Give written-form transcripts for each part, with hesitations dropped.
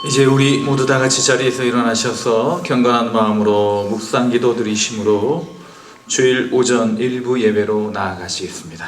이제 우리 모두 다 같이 자리에서 일어나셔서 경건한 마음으로 묵상 기도 드리심으로 주일 오전 일부 예배로 나아가시겠습니다.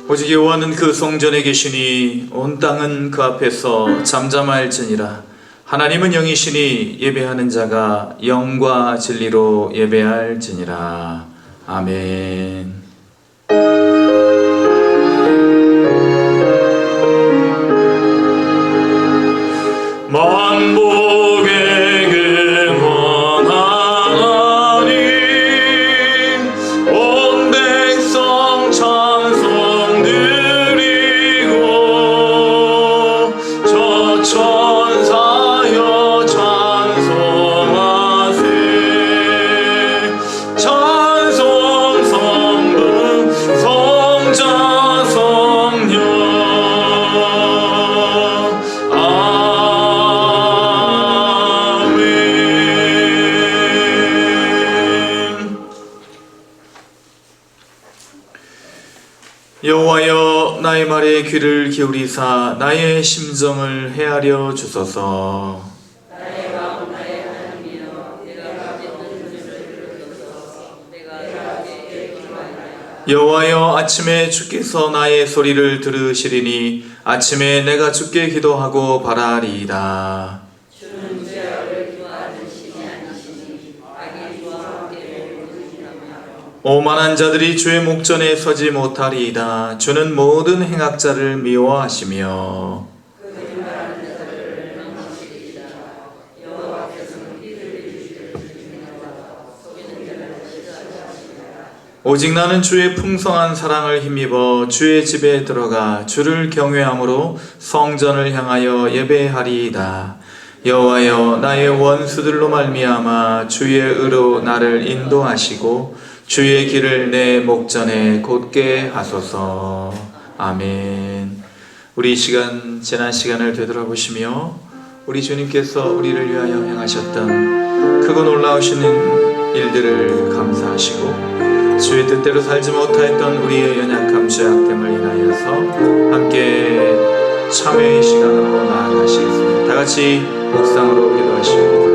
오직 여호와는 그 성전에 계시니 온 땅은 그 앞에서 잠잠할지니라. 하나님은 영이시니 예배하는 자가 영과 진리로 예배할지니라. 아멘. 만복의 근원 하나님, 온 백성 찬송 드리고 저 천사여 찬송하세. 찬송 성부 성자 성령 여호와여, 나의 말에 귀를 기울이사 나의 심정을 헤아려 주소서. 나의 마음 나의 하나님이여, 내가 가진 눈물을 들으소서. 내가 내게 기도하리라. 여호와여, 아침에 주께서 나의 소리를 들으시리니 아침에 내가 주께 기도하고 바라리이다. 주는 죄악을 좋아하는 신이 아니시니 악의 주와 함께 모르시나며. 오만한 자들이 주의 목전에 서지 못하리이다. 주는 모든 행악자를 미워하시며 거짓말하는 자들을 멸망시키리이다. 여호와께서는 이들의 유실을 주시나와 속이는 자를 싫어하시니라. 오직 나는 주의 풍성한 사랑을 힘입어 주의 집에 들어가 주를 경외함으로 성전을 향하여 예배하리이다. 여호와여, 나의 원수들로 말미암아 주의 의로 나를 인도하시고 주의 길을 내 목전에 곧게 하소서. 아멘. 우리 이 시간, 지난 시간을 되돌아보시며 우리 주님께서 우리를 위하여 행하셨던 크고 놀라우신 일들을 감사하시고 주의 뜻대로 살지 못하였던 우리의 연약함, 죄악됨을 인하여서 함께 참회의 시간으로 나아가시겠습니다. 다 같이 묵상으로 기도하시옵니다.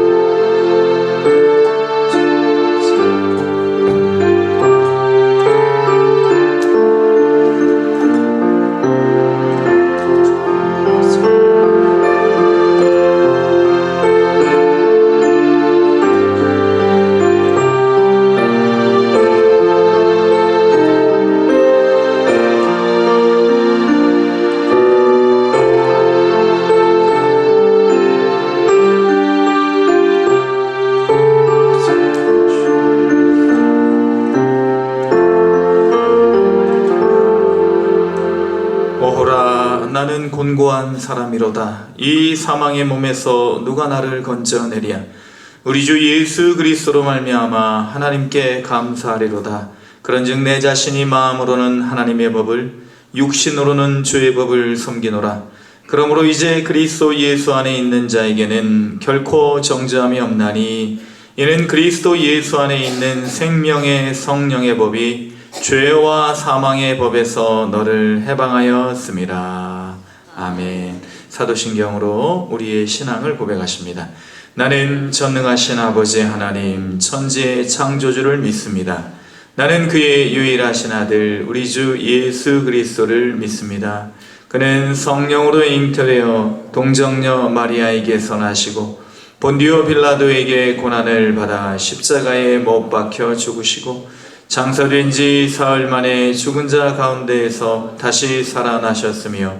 나는 곤고한 사람이로다. 이 사망의 몸에서 누가 나를 건져내랴. 우리 주 예수 그리스도로 말미암아 하나님께 감사하리로다. 그런즉 내 자신이 마음으로는 하나님의 법을, 육신으로는 주의 법을 섬기노라. 그러므로 이제 그리스도 예수 안에 있는 자에게는 결코 정죄함이 없나니, 이는 그리스도 예수 안에 있는 생명의 성령의 법이 죄와 사망의 법에서 너를 해방하였습니다. 아멘. 사도신경으로 우리의 신앙을 고백하십니다. 나는 전능하신 아버지 하나님, 천지의 창조주를 믿습니다. 나는 그의 유일하신 아들 우리 주 예수 그리스도를 믿습니다. 그는 성령으로 잉태되어 동정녀 마리아에게서 나시고 본디오 빌라도에게 고난을 받아 십자가에 못 박혀 죽으시고 장사된 지 사흘 만에 죽은 자 가운데에서 다시 살아나셨으며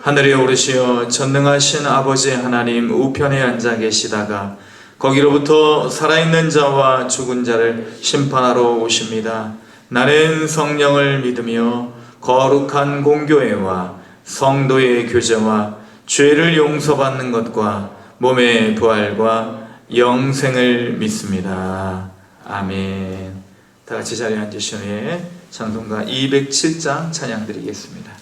하늘에 오르시어 전능하신 아버지 하나님 우편에 앉아 계시다가 거기로부터 살아있는 자와 죽은 자를 심판하러 오십니다. 나는 성령을 믿으며 거룩한 공교회와 성도의 교제와 죄를 용서받는 것과 몸의 부활과 영생을 믿습니다. 아멘. 다 같이 자리에 앉으신 후에 찬송가 207장 찬양 드리겠습니다.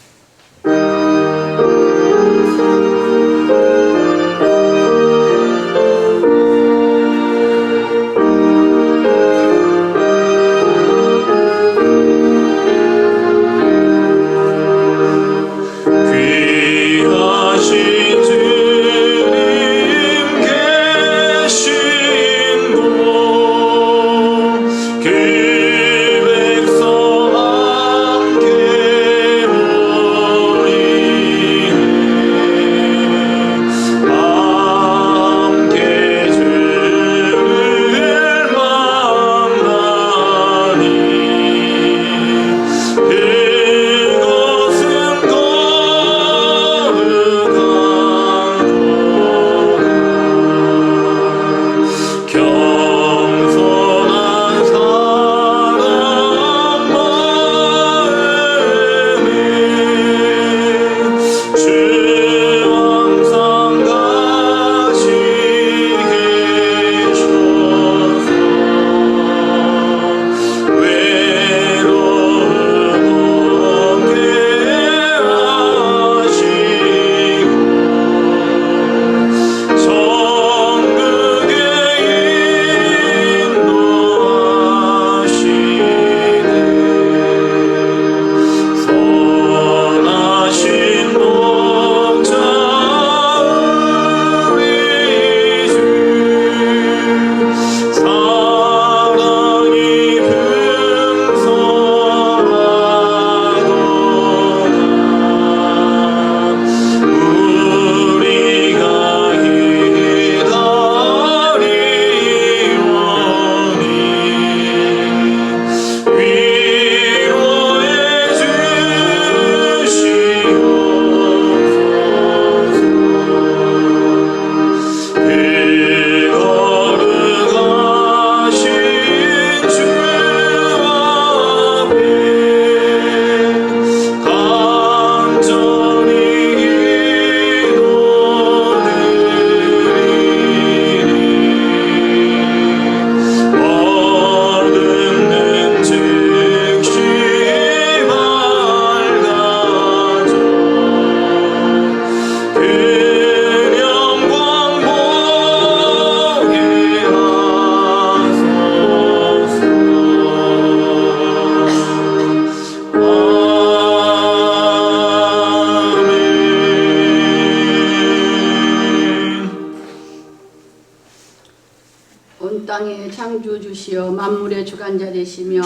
온 땅의 창조 주시어 만물의 주관자 되시며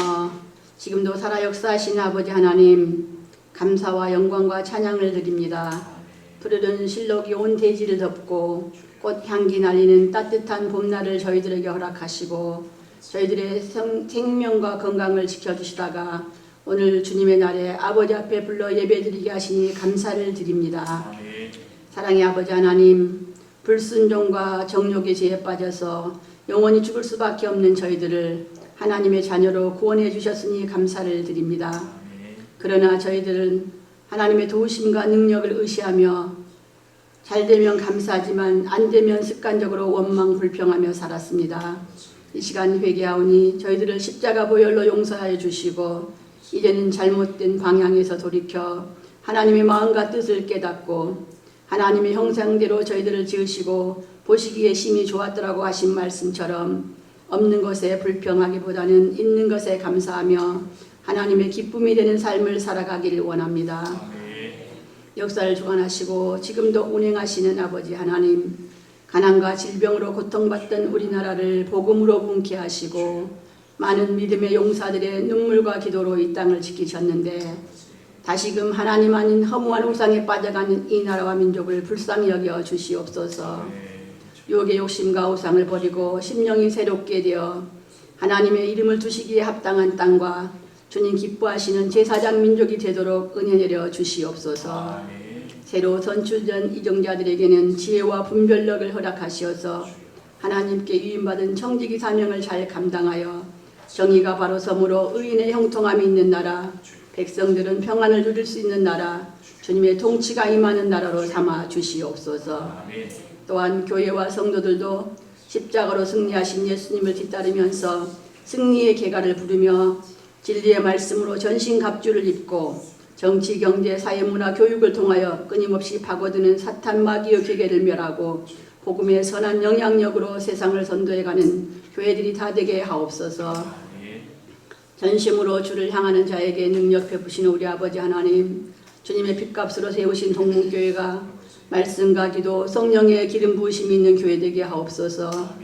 지금도 살아 역사하신 아버지 하나님, 감사와 영광과 찬양을 드립니다. 푸르른 실록이 온 대지를 덮고 꽃향기 날리는 따뜻한 봄날을 저희들에게 허락하시고 저희들의 생명과 건강을 지켜주시다가 오늘 주님의 날에 아버지 앞에 불러 예배드리게 하시니 감사를 드립니다. 사랑의 아버지 하나님, 불순종과 정욕의 죄에 빠져서 영원히 죽을 수밖에 없는 저희들을 하나님의 자녀로 구원해 주셨으니 감사를 드립니다. 그러나 저희들은 하나님의 도우심과 능력을 의시하며 잘되면 감사하지만 안되면 습관적으로 원망 불평하며 살았습니다. 이 시간 회개하오니 저희들을 십자가 보혈로 용서하여 주시고 이제는 잘못된 방향에서 돌이켜 하나님의 마음과 뜻을 깨닫고 하나님의 형상대로 저희들을 지으시고 보시기에 심히 좋았더라고 하신 말씀처럼 없는 것에 불평하기보다는 있는 것에 감사하며 하나님의 기쁨이 되는 삶을 살아가기를 원합니다. 역사를 주관하시고 지금도 운행하시는 아버지 하나님, 가난과 질병으로 고통받던 우리나라를 복음으로 분케 하시고 많은 믿음의 용사들의 눈물과 기도로 이 땅을 지키셨는데 다시금 하나님 아닌 허무한 우상에 빠져가는 이 나라와 민족을 불쌍히 여겨 주시옵소서. 유혹의 욕심과 우상을 버리고 심령이 새롭게 되어 하나님의 이름을 두시기에 합당한 땅과 주님 기뻐하시는 제사장 민족이 되도록 은혜 내려 주시옵소서. 새로 선출된 이정자들에게는 지혜와 분별력을 허락하시어서 하나님께 위임받은 청지기 사명을 잘 감당하여 정의가 바로 섬으로 의인의 형통함이 있는 나라, 백성들은 평안을 누릴 수 있는 나라, 주님의 통치가 임하는 나라로 삼아 주시옵소서. 또한 교회와 성도들도 십자가로 승리하신 예수님을 뒤따르면서 승리의 계가를 부르며 진리의 말씀으로 전신갑주를 입고 정치, 경제, 사회, 문화, 교육을 통하여 끊임없이 파고드는 사탄 마귀의 괴계를 멸하고 복음의 선한 영향력으로 세상을 선도해가는 교회들이 다 되게 하옵소서. 전심으로 주를 향하는 자에게 능력 베푸시는 우리 아버지 하나님, 주님의 핏값으로 세우신 동문교회가 말씀과 기도, 성령의 기름 부으심이 있는 교회 되게 하옵소서.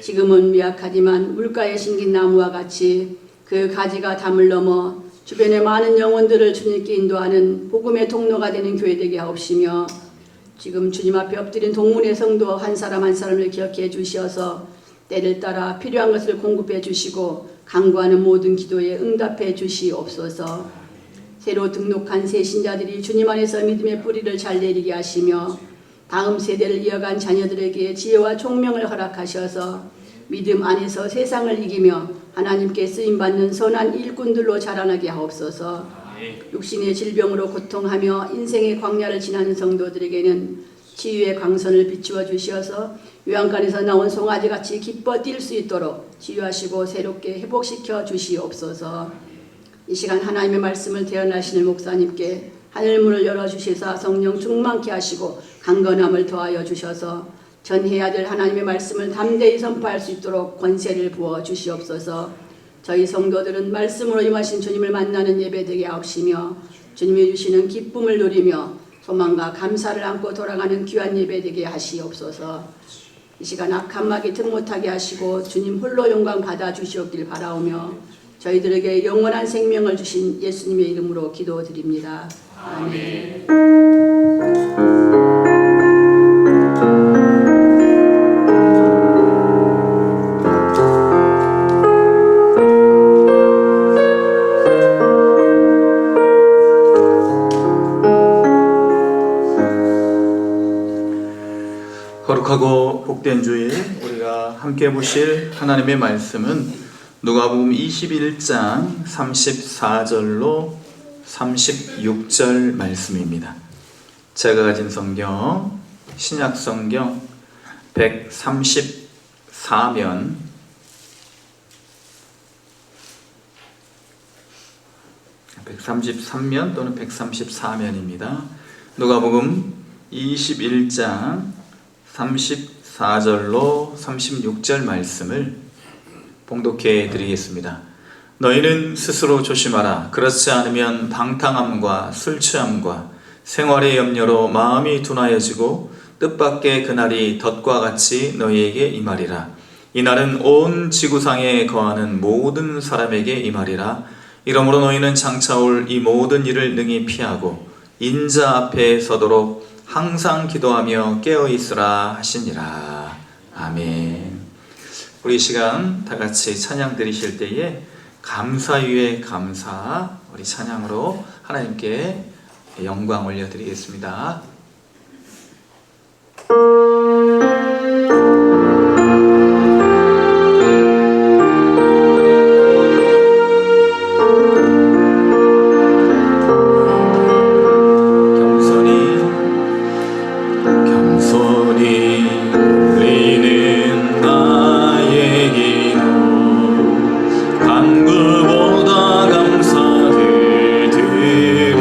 지금은 미약하지만 물가에 심긴 나무와 같이 그 가지가 담을 넘어 주변의 많은 영혼들을 주님께 인도하는 복음의 통로가 되는 교회 되게 하옵시며, 지금 주님 앞에 엎드린 동문의 성도 한 사람 한 사람을 기억해 주시어서 때를 따라 필요한 것을 공급해 주시고 간구하는 모든 기도에 응답해 주시옵소서. 새로 등록한 새 신자들이 주님 안에서 믿음의 뿌리를 잘 내리게 하시며 다음 세대를 이어간 자녀들에게 지혜와 총명을 허락하셔서 믿음 안에서 세상을 이기며 하나님께 쓰임받는 선한 일꾼들로 자라나게 하옵소서. 육신의 질병으로 고통하며 인생의 광야를 지나는 성도들에게는 치유의 광선을 비추어 주시어서 요양간에서 나온 송아지같이 기뻐 뛸 수 있도록 치유하시고 새롭게 회복시켜 주시옵소서. 이 시간 하나님의 말씀을 대언하시는 목사님께 하늘문을 열어주시사 성령 충만케 하시고 강건함을 더하여 주셔서 전해야 될 하나님의 말씀을 담대히 선포할 수 있도록 권세를 부어 주시옵소서. 저희 성도들은 말씀으로 임하신 주님을 만나는 예배 되게 하옵시며 주님이 주시는 기쁨을 누리며 소망과 감사를 안고 돌아가는 귀한 예배 되게 하시옵소서. 이 시간 악한 마귀 틈 못하게 하시고 주님 홀로 영광 받아 주시옵길 바라오며 저희들에게 영원한 생명을 주신 예수님의 이름으로 기도드립니다. 아멘. 거룩하고 복된 주일 우리가 함께 보실 하나님의 말씀은 누가복음 21장 34절로 36절 말씀입니다. 제가 가진 성경 신약 성경 134면 또는 134면입니다. 누가복음 21장 34절로 36절 말씀을 봉독해 드리겠습니다. 너희는 스스로 조심하라. 그렇지 않으면 방탕함과 술 취함과 생활의 염려로 마음이 둔하여지고 뜻밖의 그날이 덫과 같이 너희에게 임하리라. 이날은 온 지구상에 거하는 모든 사람에게 임하리라. 이러므로 너희는 장차 올 이 모든 일을 능히 피하고 인자 앞에 서도록 항상 기도하며 깨어있으라 하시니라. 아멘. 우리 이 시간 다같이 찬양 드리실 때에 감사 위에 감사, 우리 찬양으로 하나님께 영광 올려드리겠습니다. 감사를 드립니다.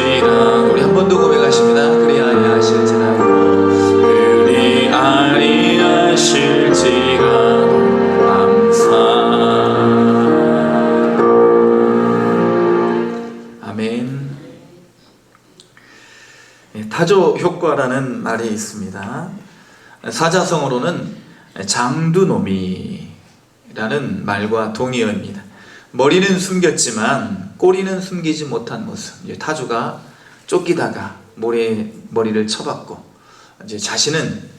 아니하실지라도 우리 한 번 더 고백하십니다. 그리 아니하실지라도 그리 아니하실지라도 감사. 아멘. 타조 효과라는 말이 있습니다. 사자성어로는 장두노미라는 말과 동의어입니다. 머리는 숨겼지만 꼬리는 숨기지 못한 모습. 이제 타조가 쫓기다가 머리를 쳐박고 이제 자신은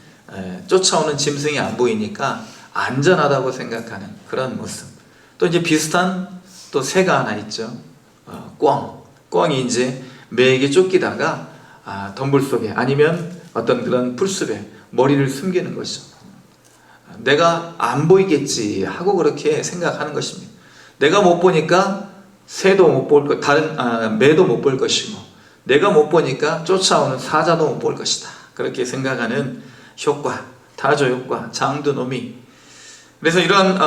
쫓아오는 짐승이 안 보이니까 안전하다고 생각하는 그런 모습. 또 이제 비슷한 또 새가 하나 있죠. 꿩이 이제 매에게 쫓기다가 덤불 속에 아니면 어떤 그런 풀숲에 머리를 숨기는 것이죠. 내가 안 보이겠지 하고 그렇게 생각하는 것입니다. 내가 못 보니까 새도 못 볼 것, 매도 못 볼 것이고, 내가 못 보니까 쫓아오는 사자도 못 볼 것이다. 그렇게 생각하는 효과, 타조 효과, 장두노미. 그래서 이런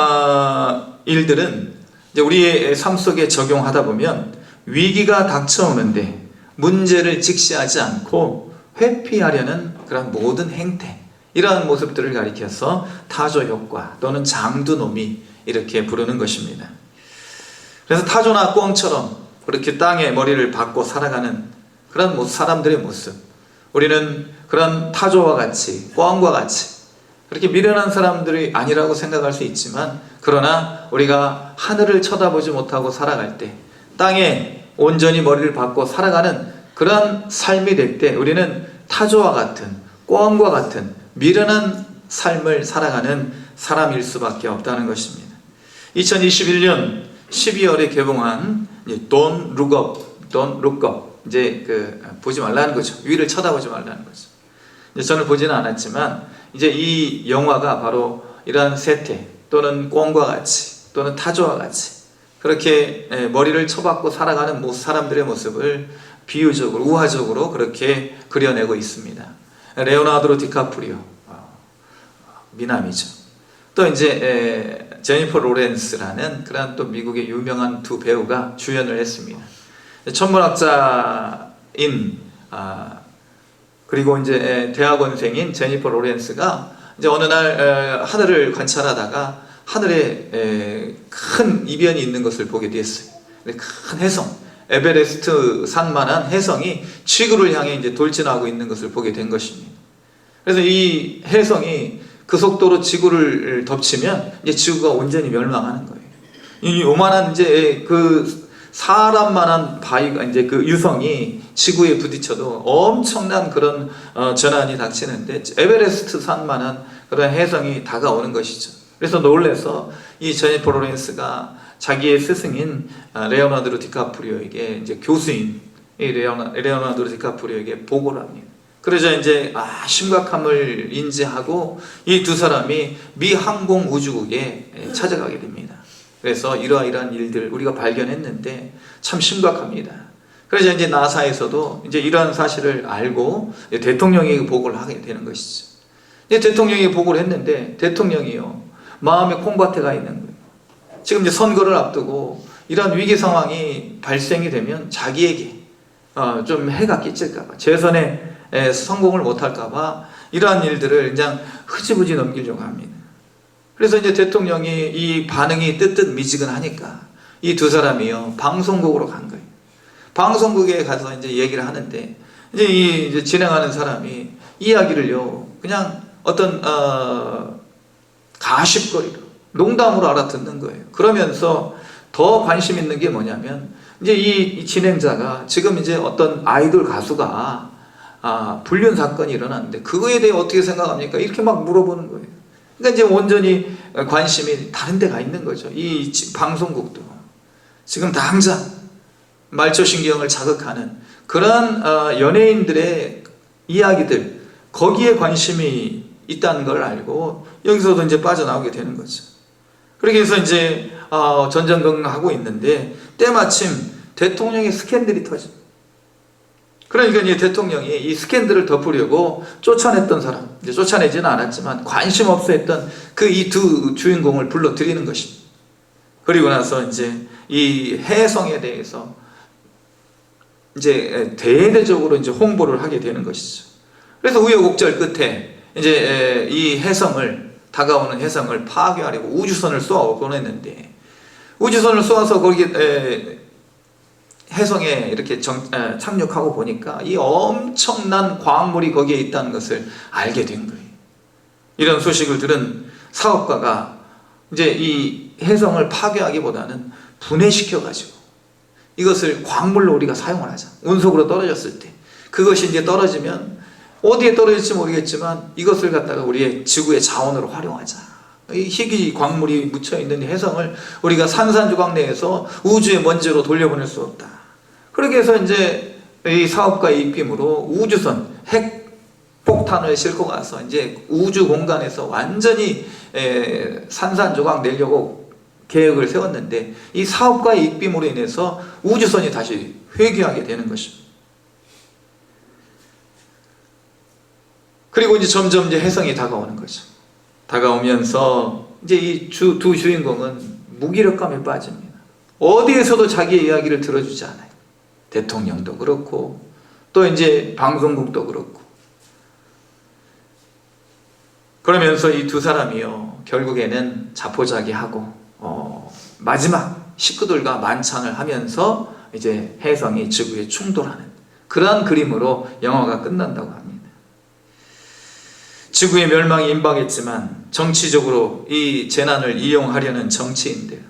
일들은 이제 우리의 삶 속에 적용하다 보면 위기가 닥쳐오는데 문제를 직시하지 않고 회피하려는 그런 모든 행태, 이러한 모습들을 가리켜서 타조 효과 또는 장두노미 이렇게 부르는 것입니다. 그래서 타조나 꿩처럼 그렇게 땅에 머리를 박고 살아가는 그런 사람들의 모습, 우리는 그런 타조와 같이 꿩과 같이 그렇게 미련한 사람들이 아니라고 생각할 수 있지만, 그러나 우리가 하늘을 쳐다보지 못하고 살아갈 때 땅에 온전히 머리를 박고 살아가는 그런 삶이 될 때 우리는 타조와 같은 꿩과 같은 미련한 삶을 살아가는 사람일 수밖에 없다는 것입니다. 2021년 12월에 개봉한 Don't Look Up, Don't Look Up, 이제 보지 말라는 거죠. 위를 쳐다보지 말라는 거죠. 저는 보지는 않았지만 이제 이 영화가 바로 이러한 세태 또는 꿩과 같이 또는 타조와 같이 그렇게 머리를 쳐박고 살아가는 사람들의 모습을 비유적으로 우화적으로 그렇게 그려내고 있습니다. 레오나르도 디카프리오, 미남이죠. 또 이제 제니퍼 로렌스라는 그런 또 미국의 유명한 두 배우가 주연을 했습니다. 천문학자인 그리고 이제 대학원생인 제니퍼 로렌스가 이제 어느 날 하늘을 관찰하다가 하늘에 큰 이변이 있는 것을 보게 됐어요. 큰 혜성, 에베레스트 산만한 혜성이 지구를 향해 이제 돌진하고 있는 것을 보게 된 것입니다. 그래서 이 혜성이 그 속도로 지구를 덮치면 이제 지구가 온전히 멸망하는 거예요. 이 요만한 이제 그 사람만한 바위가 이제 그 유성이 지구에 부딪혀도 엄청난 그런 전환이 닥치는데 에베레스트 산만한 그런 혜성이 다가오는 것이죠. 그래서 놀래서 이 제니퍼 로렌스가 자기의 스승인 레오나르도 디카프리오에게 이제 교수인 이 레오나르도 디카프리오에게 보고를 합니다. 그러자 이제 심각함을 인지하고 이 두 사람이 미 항공 우주국에 찾아가게 됩니다. 그래서 이러한 일들 우리가 발견했는데 참 심각합니다. 그래서 이제 나사에서도 이제 이러한 사실을 알고 대통령에게 보고를 하게 되는 것이죠. 대통령이 보고를 했는데 대통령이요 마음에 콩밭에가 있는 거예요. 지금 이제 선거를 앞두고 이런 위기 상황이 발생이 되면 자기에게 좀 해가 끼칠까봐, 재선에 성공을 못할까봐 이러한 일들을 그냥 흐지부지 넘기려고 합니다. 그래서 이제 대통령이 이 반응이 뜨뜻미지근하니까 이 두 사람이요 방송국으로 간 거예요. 방송국에 가서 이제 얘기를 하는데 이제 진행하는 사람이 이야기를요 그냥 어떤 가십거리로 농담으로 알아듣는 거예요. 그러면서 더 관심 있는 게 뭐냐면 이제 이 진행자가 지금 이제 어떤 아이돌 가수가 불륜 사건이 일어났는데 그거에 대해 어떻게 생각합니까? 이렇게 막 물어보는 거예요. 그러니까 이제 온전히 관심이 다른 데 가 있는 거죠. 이 방송국도 지금 당장 말초신경을 자극하는 그런 연예인들의 이야기들, 거기에 관심이 있다는 걸 알고 여기서도 이제 빠져나오게 되는 거죠. 그렇게 해서 이제 전전긍긍하고 있는데 때마침 대통령의 스캔들이 터집니다. 그러니까 이제 대통령이 이 스캔들을 덮으려고 쫓아냈던 사람, 이제 쫓아내지는 않았지만 관심 없어 했던 그 이 두 주인공을 불러들이는 것입니다. 그리고 나서 이제 이 혜성에 대해서 이제 대대적으로 이제 홍보를 하게 되는 것이죠. 그래서 우여곡절 끝에 이제 이 다가오는 혜성을 파괴하려고 우주선을 쏘아 보냈는데, 우주선을 쏘아서 거기 혜성에 이렇게 착륙하고 보니까 이 엄청난 광물이 거기에 있다는 것을 알게 된 거예요. 이런 소식을 들은 사업가가 이제 이 혜성을 파괴하기보다는 분해시켜가지고 이것을 광물로 우리가 사용을 하자. 운석으로 떨어졌을 때 그것이 이제 떨어지면 어디에 떨어질지 모르겠지만 이것을 갖다가 우리의 지구의 자원으로 활용하자. 이 희귀 광물이 묻혀있는 혜성을 우리가 산산조각 내에서 우주의 먼지로 돌려보낼 수 없다. 그렇게 해서 이제 이 사업가의 입김으로 우주선 핵폭탄을 싣고 가서 이제 우주 공간에서 완전히 산산조각 내려고 계획을 세웠는데, 이 사업가의 입김으로 인해서 우주선이 다시 회귀하게 되는 것입니다. 그리고 이제 점점 이제 혜성이 다가오는 거죠. 다가오면서 이제 이 두 주인공은 무기력감에 빠집니다. 어디에서도 자기의 이야기를 들어주지 않아요. 대통령도 그렇고 또 이제 방송국도 그렇고. 그러면서 이 두 사람이요, 결국에는 자포자기하고 마지막 식구들과 만찬을 하면서 이제 혜성이 지구에 충돌하는 그러한 그림으로 영화가 끝난다고 합니다. 지구의 멸망이 임박했지만 정치적으로 이 재난을 이용하려는 정치인들,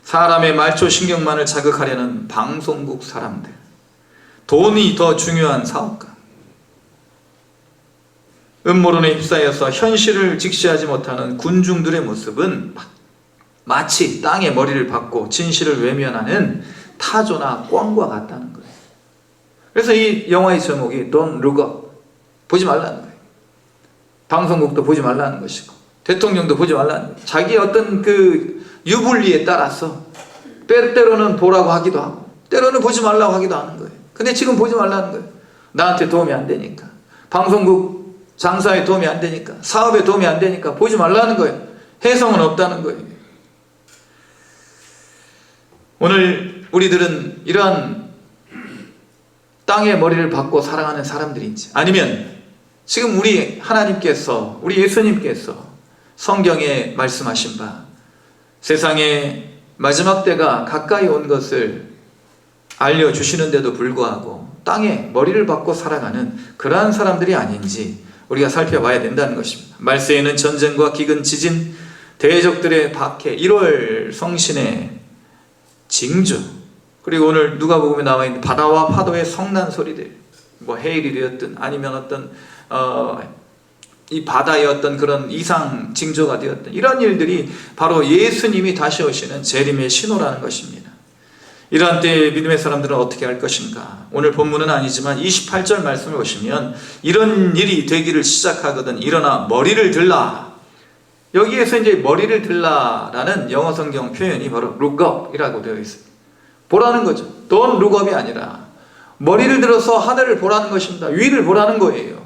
사람의 말초 신경만을 자극하려는 방송국 사람들, 돈이 더 중요한 사업가, 음모론에 휩싸여서 현실을 직시하지 못하는 군중들의 모습은 마치 땅에 머리를 박고 진실을 외면하는 타조나 꿩과 같다는 거예요. 그래서 이 영화의 제목이 Don't Look Up, 보지 말라는 거예요. 방송국도 보지 말라는 것이고 대통령도 보지 말라는 거예요. 자기의 어떤 그 유불리에 따라서 때로는 보라고 하기도 하고 때로는 보지 말라고 하기도 하는 거예요. 근데 지금 보지 말라는 거예요. 나한테 도움이 안 되니까, 방송국 장사에 도움이 안 되니까, 사업에 도움이 안 되니까 보지 말라는 거예요. 혜성은 없다는 거예요. 오늘 우리들은 이러한 땅의 머리를 박고 살아가는 사람들인지, 아니면 지금 우리 하나님께서, 우리 예수님께서 성경에 말씀하신 바 세상의 마지막 때가 가까이 온 것을 알려주시는데도 불구하고 땅에 머리를 박고 살아가는 그러한 사람들이 아닌지 우리가 살펴봐야 된다는 것입니다. 말세에는 전쟁과 기근, 지진, 대적들의 박해, 1월 성신의 징조, 그리고 오늘 누가복음에 나와 있는 바다와 파도의 성난 소리들, 뭐 해일이 되었든 아니면 어떤 이 바다의 어떤 그런 이상 징조가 되었든, 이런 일들이 바로 예수님이 다시 오시는 재림의 신호라는 것입니다. 이러한 때에 믿음의 사람들은 어떻게 할 것인가? 오늘 본문은 아니지만 28절 말씀을 보시면 이런 일이 되기를 시작하거든 일어나 머리를 들라. 여기에서 이제 머리를 들라라는 영어 성경 표현이 바로 look up이라고 되어 있습니다. 보라는 거죠. Don't look up이 아니라 머리를 들어서 하늘을 보라는 것입니다. 위를 보라는 거예요.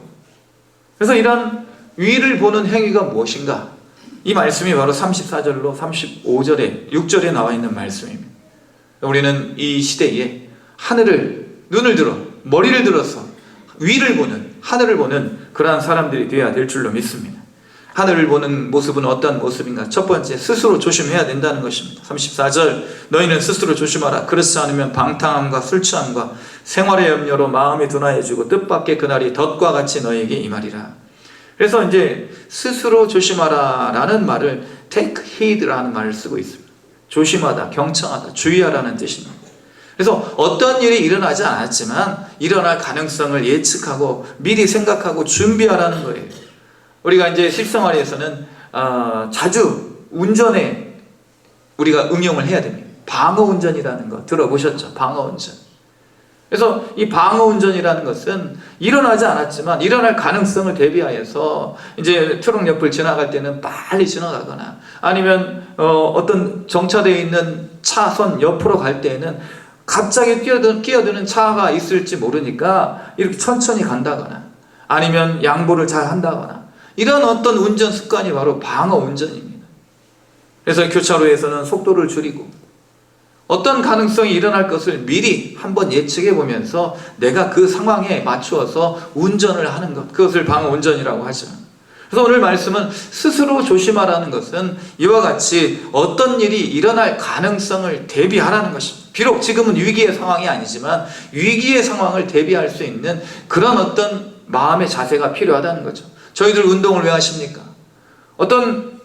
그래서 이런 위를 보는 행위가 무엇인가? 이 말씀이 바로 34절로 35절에 6절에 나와 있는 말씀입니다. 우리는 이 시대에 눈을 들어 머리를 들어서 위를 보는, 하늘을 보는 그러한 사람들이 되어야 될 줄로 믿습니다. 하늘을 보는 모습은 어떤 모습인가? 첫 번째, 스스로 조심해야 된다는 것입니다. 34절, 너희는 스스로 조심하라. 그렇지 않으면 방탕함과 술 취함과 생활의 염려로 마음이 둔하여지고 뜻밖의 그날이 덫과 같이 너희에게 임하리라. 그래서 이제 스스로 조심하라 라는 말을 take heed라는 말을 쓰고 있습니다. 조심하다, 경청하다, 주의하라는 뜻입니다. 그래서 어떤 일이 일어나지 않았지만 일어날 가능성을 예측하고 미리 생각하고 준비하라는 거예요. 우리가 이제 실생활에서는 자주 운전에 우리가 응용을 해야 됩니다. 방어운전이라는 거 들어보셨죠? 방어운전. 그래서 이 방어운전이라는 것은 일어나지 않았지만 일어날 가능성을 대비하여서 이제 트럭 옆을 지나갈 때는 빨리 지나가거나, 아니면 어떤 정차되어 있는 차선 옆으로 갈 때에는 갑자기 끼어드는 차가 있을지 모르니까 이렇게 천천히 간다거나, 아니면 양보를 잘 한다거나, 이런 어떤 운전 습관이 바로 방어 운전입니다. 그래서 교차로에서는 속도를 줄이고 어떤 가능성이 일어날 것을 미리 한번 예측해 보면서 내가 그 상황에 맞추어서 운전을 하는 것, 그것을 방어운전이라고 하죠. 그래서 오늘 말씀은 스스로 조심하라는 것은 이와 같이 어떤 일이 일어날 가능성을 대비하라는 것입니다. 비록 지금은 위기의 상황이 아니지만 위기의 상황을 대비할 수 있는 그런 어떤 마음의 자세가 필요하다는 거죠. 저희들 운동을 왜 하십니까? 어떤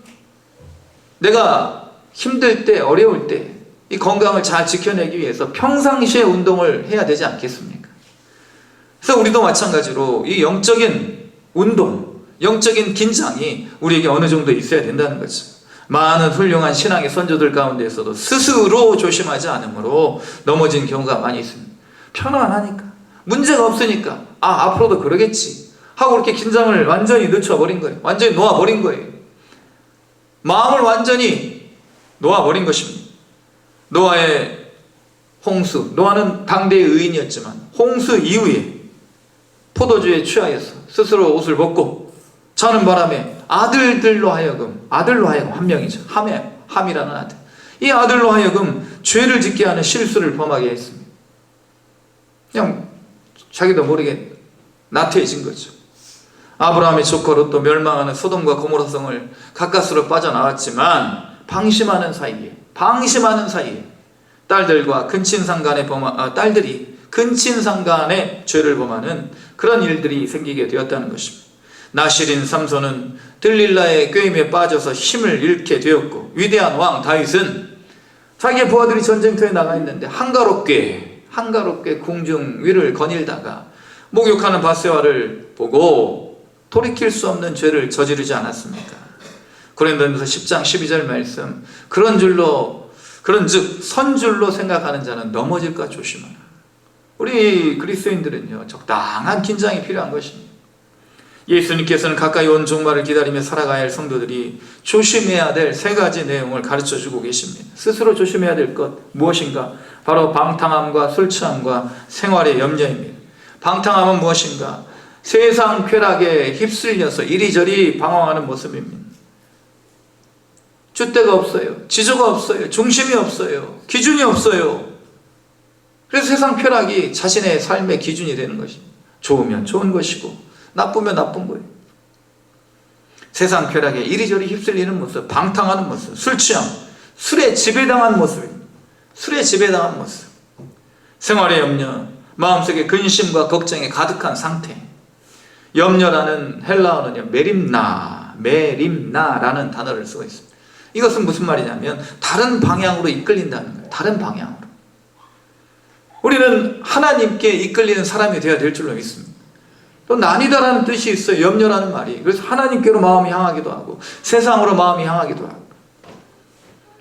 내가 힘들 때, 어려울 때 이 건강을 잘 지켜내기 위해서 평상시에 운동을 해야 되지 않겠습니까? 그래서 우리도 마찬가지로 이 영적인 운동, 영적인 긴장이 우리에게 어느 정도 있어야 된다는 거죠. 많은 훌륭한 신앙의 선조들 가운데서도 스스로 조심하지 않으므로 넘어진 경우가 많이 있습니다. 편안하니까, 문제가 없으니까 앞으로도 그러겠지 하고 그렇게 긴장을 완전히 늦춰버린 거예요. 완전히 놓아버린 거예요. 마음을 완전히 놓아버린 것입니다. 노아의 홍수, 노아는 당대의 의인이었지만 홍수 이후에 포도주에 취하여서 스스로 옷을 벗고 자는 바람에 아들로 하여금 한 명이죠. 함이라는 아들, 이 아들로 하여금 죄를 짓게 하는 실수를 범하게 했습니다. 그냥 자기도 모르게 나태해진 거죠. 아브라함의 조카 롯도 멸망하는 소돔과 고모라 성을 가까스로 빠져나왔지만 방심하는 사이에 딸들과 딸들이 근친상간의 죄를 범하는 그런 일들이 생기게 되었다는 것입니다. 나실인 삼손은 들릴라의 꾀임에 빠져서 힘을 잃게 되었고, 위대한 왕 다윗은 자기의 부하들이 전쟁터에 나가 있는데 한가롭게 궁중 위를 거닐다가 목욕하는 바세바를 보고 돌이킬 수 없는 죄를 저지르지 않았습니까? 고린도전서 10장 12절 말씀, 그런즉 선줄로 생각하는 자는 넘어질까 조심하라. 우리 그리스도인들은요, 적당한 긴장이 필요한 것입니다. 예수님께서는 가까이 온 종말을 기다리며 살아가야 할 성도들이 조심해야 될 세 가지 내용을 가르쳐주고 계십니다. 스스로 조심해야 될 것 무엇인가? 바로 방탕함과 술 취함과 생활의 염려입니다. 방탕함은 무엇인가? 세상 쾌락에 휩쓸려서 이리저리 방황하는 모습입니다. 줏대가 없어요. 지조가 없어요. 중심이 없어요. 기준이 없어요. 그래서 세상 쾌락이 자신의 삶의 기준이 되는 것입니다. 좋으면 좋은 것이고 나쁘면 나쁜 거예요. 세상 쾌락에 이리저리 휩쓸리는 모습, 방탕하는 모습, 술 취함, 술에 지배당한 모습입니다. 술에 지배당한 모습, 생활의 염려, 마음속에 근심과 걱정이 가득한 상태. 염려라는 헬라어는요, 메림나라는 단어를 쓰고 있습니다. 이것은 무슨 말이냐면 다른 방향으로 이끌린다는 거예요. 다른 방향으로. 우리는 하나님께 이끌리는 사람이 되어야 될 줄로 믿습니다. 또 나뉘다라는 뜻이 있어요. 염려라는 말이. 그래서 하나님께로 마음이 향하기도 하고 세상으로 마음이 향하기도 하고,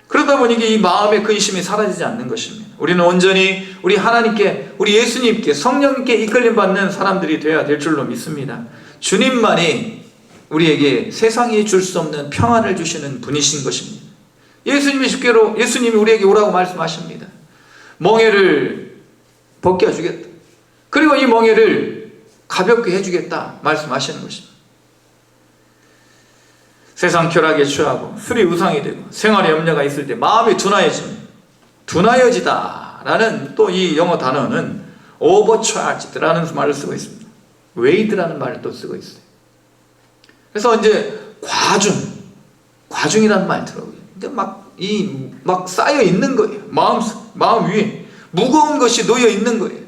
그러다 보니 이 마음의 근심이 사라지지 않는 것입니다. 우리는 온전히 우리 하나님께, 우리 예수님께, 성령님께 이끌림 받는 사람들이 되어야 될 줄로 믿습니다. 주님만이 우리에게 세상이 줄 수 없는 평안을 주시는 분이신 것입니다. 예수님이 우리에게 오라고 말씀하십니다. 멍에를 벗겨주겠다. 그리고 이 멍에를 가볍게 해주겠다 말씀하시는 것입니다. 세상 쾌락에 취하고 술이 우상이 되고 생활에 염려가 있을 때 마음이 둔하여지다 라는 또 이 영어 단어는 overcharged라는 말을 쓰고 있습니다. weight라는 말을 또 쓰고 있어요. 그래서 이제 과중이라는 말 들어요. 막 쌓여 있는 거예요. 마음 위에 무거운 것이 놓여 있는 거예요.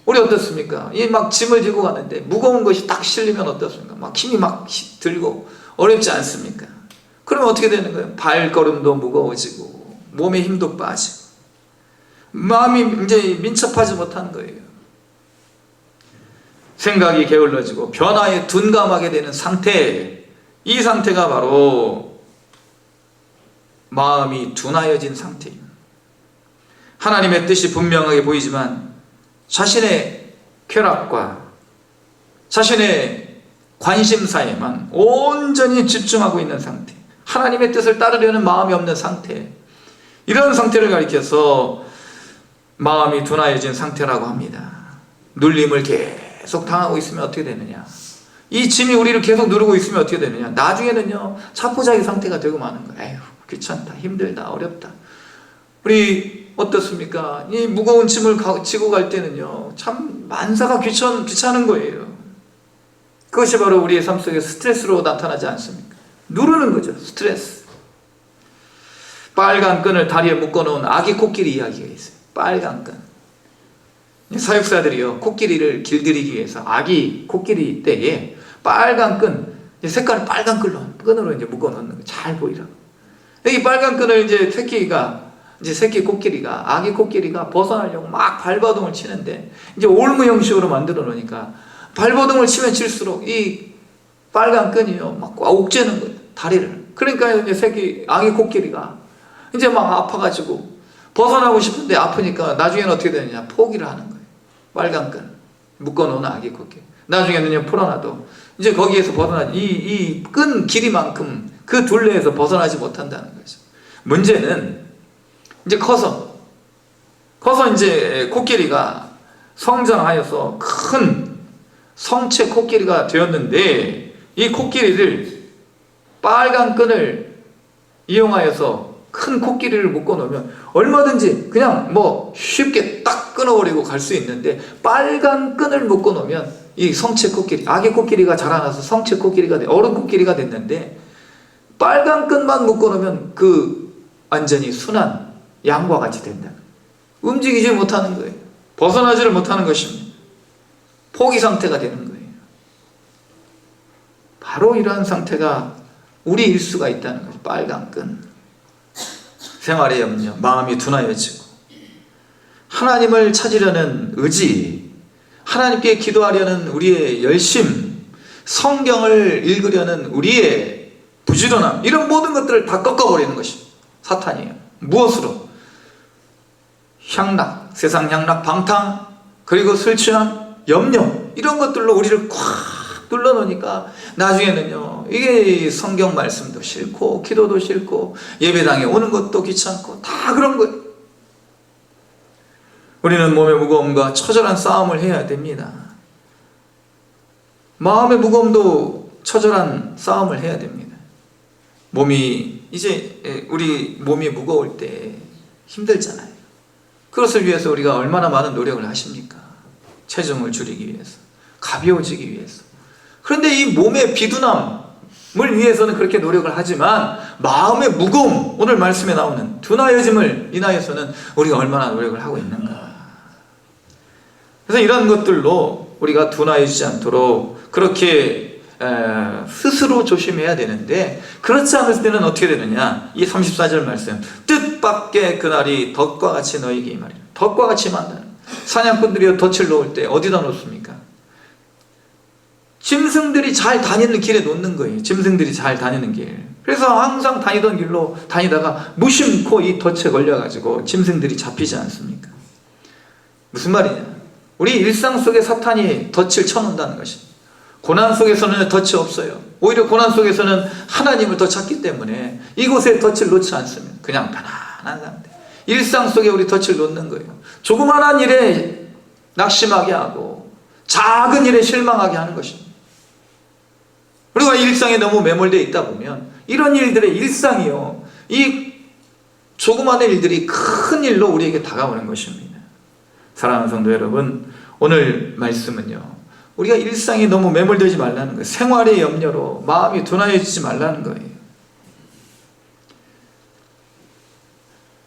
우리 어떻습니까? 막 짐을 지고 가는데 무거운 것이 딱 실리면 어떻습니까? 막 힘이 막 들고 어렵지 않습니까? 그러면 어떻게 되는 거예요? 발걸음도 무거워지고 몸에 힘도 빠지고 마음이 이제 민첩하지 못한 거예요. 생각이 게을러지고 변화에 둔감하게 되는 상태, 이 상태가 바로 마음이 둔하여진 상태입니다. 하나님의 뜻이 분명하게 보이지만 자신의 쾌락과 자신의 관심사에만 온전히 집중하고 있는 상태, 하나님의 뜻을 따르려는 마음이 없는 상태, 이런 상태를 가리켜서 마음이 둔하여진 상태라고 합니다. 눌림을 계속 당하고 있으면 어떻게 되느냐, 이 짐이 우리를 계속 누르고 있으면 어떻게 되느냐, 나중에는요 자포자기 상태가 되고 마는 거예요. 에휴 귀찮다, 힘들다, 어렵다. 우리 어떻습니까? 이 무거운 짐을 지고 갈 때는요, 참 만사가 귀찮은 거예요. 그것이 바로 우리의 삶 속에 스트레스로 나타나지 않습니까? 누르는 거죠, 스트레스. 빨간 끈을 다리에 묶어놓은 아기 코끼리 이야기가 있어요. 빨간 끈. 사육사들이요, 코끼리를 길들이기 위해서 아기 코끼리 떼에 빨간 끈, 색깔은 빨간 끈으로 이제 묶어놓는 거, 잘 보이라고. 여기 빨간 끈을 이제 새끼 코끼리가, 아기 코끼리가 벗어나려고 막 발버둥을 치는데, 이제 올무 형식으로 만들어 놓으니까 발버둥을 치면 칠수록 이 빨간 끈이요, 막 옥죄는 거예요, 다리를. 그러니까 이제 아기 코끼리가 이제 막 아파가지고 벗어나고 싶은데 아프니까 나중에는 어떻게 되느냐, 포기를 하는 거예요. 빨간 끈 묶어놓은 아기 코끼리. 나중에는요, 풀어놔도 이제 거기에서 이 끈 길이만큼 그 둘레에서 벗어나지 못한다는 거죠. 문제는 이제 커서 이제 코끼리가 성장하여서 큰 성체 코끼리가 되었는데, 이 코끼리를 빨간 끈을 이용하여서 큰 코끼리를 묶어놓으면 얼마든지 그냥 뭐 쉽게 딱 끊어버리고 갈 수 있는데, 빨간 끈을 묶어놓으면 이 성체 코끼리, 아기 코끼리가 자라나서 성체 코끼리가 어른 코끼리가 됐는데, 빨간 끈만 묶어놓으면 그 완전히 순한 양과 같이 된다. 움직이지 못하는 거예요. 벗어나지를 못하는 것입니다. 포기 상태가 되는 거예요. 바로 이러한 상태가 우리일 수가 있다는 거죠. 빨간 끈. 생활의 염려, 마음이 둔하여지고, 하나님을 찾으려는 의지, 하나님께 기도하려는 우리의 열심, 성경을 읽으려는 우리의 부지런함, 이런 모든 것들을 다 꺾어버리는 것입니다. 사탄이에요. 무엇으로? 향락, 세상 향락, 방탕, 그리고 술 취함, 염려, 이런 것들로 우리를 꽉 눌러놓으니까 나중에는요, 이게 성경 말씀도 싫고 기도도 싫고 예배당에 오는 것도 귀찮고 다 그런 거예요. 우리는 몸의 무거움과 처절한 싸움을 해야 됩니다. 마음의 무거움도 처절한 싸움을 해야 됩니다. 우리 몸이 무거울 때 힘들잖아요. 그것을 위해서 우리가 얼마나 많은 노력을 하십니까? 체중을 줄이기 위해서, 가벼워지기 위해서. 그런데 이 몸의 비둔함을 위해서는 그렇게 노력을 하지만, 마음의 무거움, 오늘 말씀에 나오는 둔하여짐을 인하여서는 우리가 얼마나 노력을 하고 있는가. 그래서 이런 것들로 우리가 둔하여지지 않도록 그렇게 스스로 조심해야 되는데, 그렇지 않을 때는 어떻게 되느냐, 이 34절 말씀, 뜻밖의 그날이 덫과 같이 너희에게 임하리라. 덫과 같이 임한다는, 사냥꾼들이 덫을 놓을 때 어디다 놓습니까? 짐승들이 잘 다니는 길에 놓는 거예요. 짐승들이 잘 다니는 길. 그래서 항상 다니던 길로 다니다가 무심코 이 덫에 걸려가지고 짐승들이 잡히지 않습니까? 무슨 말이냐, 우리 일상 속에 사탄이 덫을 쳐놓는다는 것입니다. 고난 속에서는 덫이 없어요. 오히려 고난 속에서는 하나님을 더 찾기 때문에 이곳에 덫을 놓지 않습니다. 그냥 편안한 상태. 일상 속에 우리 덫을 놓는 거예요. 조그만한 일에 낙심하게 하고 작은 일에 실망하게 하는 것입니다. 우리가 일상에 너무 매몰되어 있다 보면 이런 일들의 일상이요, 이 조그마한 일들이 큰 일로 우리에게 다가오는 것입니다. 사랑하는 성도 여러분, 오늘 말씀은요, 우리가 일상에 너무 매몰되지 말라는 거예요. 생활의 염려로 마음이 둔하여지지 말라는 거예요.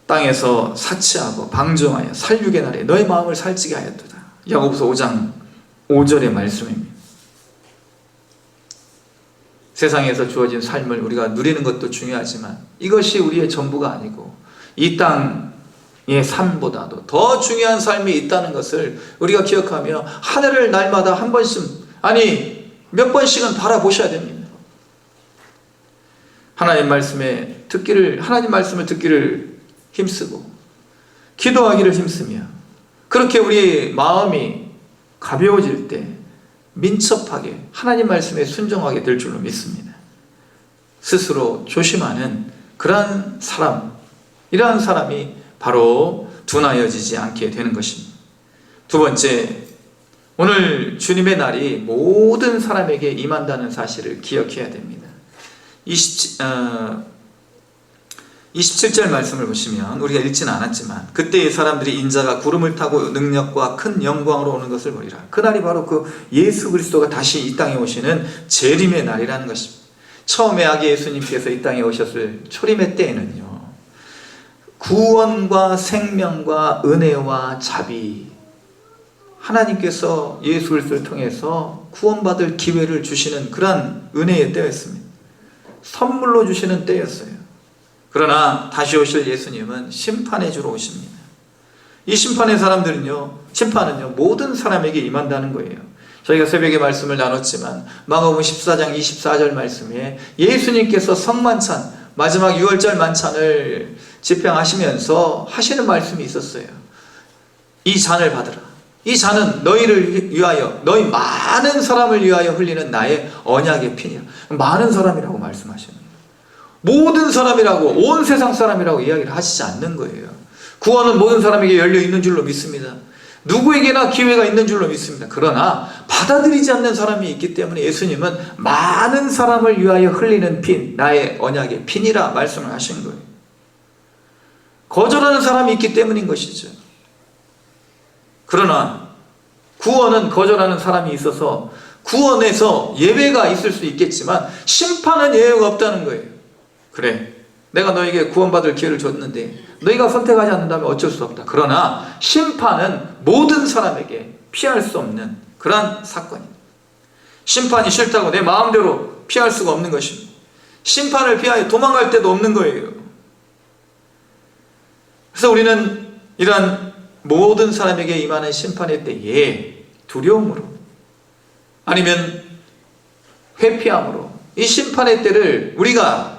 땅에서 사치하고 방종하여 살육의 날에 너의 마음을 살찌게 하였도다. 야고보서 5장 5절의 말씀입니다. 세상에서 주어진 삶을 우리가 누리는 것도 중요하지만 이것이 우리의 전부가 아니고 이 땅의 삶보다도 더 중요한 삶이 있다는 것을 우리가 기억하며 한 해를 날마다 한 번씩, 아니 몇 번씩은 바라보셔야 됩니다. 하나님 말씀을 듣기를 힘쓰고 기도하기를 힘쓰며, 그렇게 우리의 마음이 가벼워질 때 민첩하게 하나님 말씀에 순종하게 될 줄로 믿습니다. 스스로 조심하는 그러한 사람, 이러한 사람이 바로 둔하여지지 않게 되는 것입니다. 두 번째, 오늘 주님의 날이 모든 사람에게 임한다는 사실을 기억해야 됩니다. 27절 말씀을 보시면 우리가 읽지는 않았지만 그때의 사람들이 인자가 구름을 타고 능력과 큰 영광으로 오는 것을 보리라. 그날이 바로 그 예수 그리스도가 다시 이 땅에 오시는 재림의 날이라는 것입니다. 처음에 아기 예수님께서 이 땅에 오셨을 초림의 때에는요, 구원과 생명과 은혜와 자비, 하나님께서 예수 그리스도를 통해서 구원받을 기회를 주시는 그러한 은혜의 때였습니다. 선물로 주시는 때였어요. 그러나 다시 오실 예수님은 심판의 주로 오십니다. 이 심판의 심판은요 모든 사람에게 임한다는 거예요. 저희가 새벽에 말씀을 나눴지만 마가복음 14장 24절 말씀에 예수님께서 성만찬, 마지막 6월절 만찬을 집행하시면서 하시는 말씀이 있었어요. 이 잔을 받으라. 이 잔은 너희를 위하여, 너희 많은 사람을 위하여 흘리는 나의 언약의 피니라. 많은 사람이라고 말씀하시는 거예요. 모든 사람이라고, 온 세상 사람이라고 이야기를 하시지 않는 거예요. 구원은 모든 사람에게 열려 있는 줄로 믿습니다. 누구에게나 기회가 있는 줄로 믿습니다. 그러나 받아들이지 않는 사람이 있기 때문에 예수님은 많은 사람을 위하여 흘리는 피, 나의 언약의 피니라 말씀을 하신 거예요. 거절하는 사람이 있기 때문인 것이죠. 그러나 구원은 거절하는 사람이 있어서 구원에서 예외가 있을 수 있겠지만 심판은 예외가 없다는 거예요. 그래, 내가 너에게 구원받을 기회를 줬는데 너희가 선택하지 않는다면 어쩔 수 없다. 그러나 심판은 모든 사람에게 피할 수 없는 그러한 사건입니다. 심판이 싫다고 내 마음대로 피할 수가 없는 것입니다. 심판을 피하여 도망갈 데도 없는 거예요. 그래서 우리는 이러한 모든 사람에게 임하는 심판의 때에 두려움으로 아니면 회피함으로 이 심판의 때를 우리가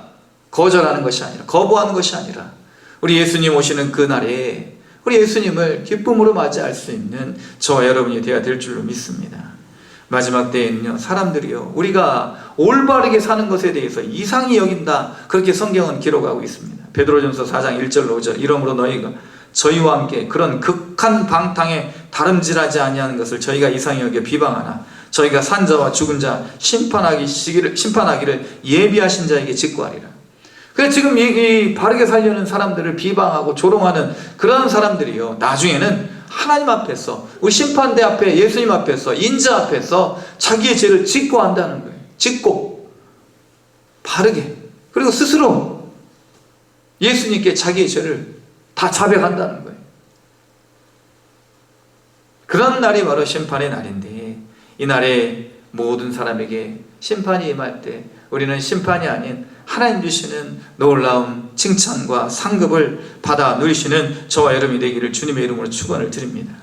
거절하는 것이 아니라, 거부하는 것이 아니라 우리 예수님 오시는 그날에 우리 예수님을 기쁨으로 맞이할 수 있는 저와 여러분이 되어야 될 줄로 믿습니다. 마지막 때에는요, 사람들이요, 우리가 올바르게 사는 것에 대해서 이상히 여긴다, 그렇게 성경은 기록하고 있습니다. 베드로전서 4장 1절 5절 이러므로 너희가 저희와 함께 그런 극한 방탕에 다름질하지 아니하는 것을 저희가 이상히 여겨 비방하나 저희가 산자와 죽은 자 심판하기를 예비하신 자에게 직구하리라. 그래서 지금 이 바르게 살려는 사람들을 비방하고 조롱하는 그런 사람들이요, 나중에는 하나님 앞에서, 우리 심판대 앞에, 예수님 앞에서, 인자 앞에서 자기의 죄를 직고한다는 거예요. 직고 바르게, 그리고 스스로 예수님께 자기의 죄를 다 자백한다는 거예요. 그런 날이 바로 심판의 날인데, 이 날에 모든 사람에게 심판이 임할 때 우리는 심판이 아닌 하나님 주시는 놀라운 칭찬과 상급을 받아 누리시는 저와 여러분이 되기를 주님의 이름으로 축원을 드립니다.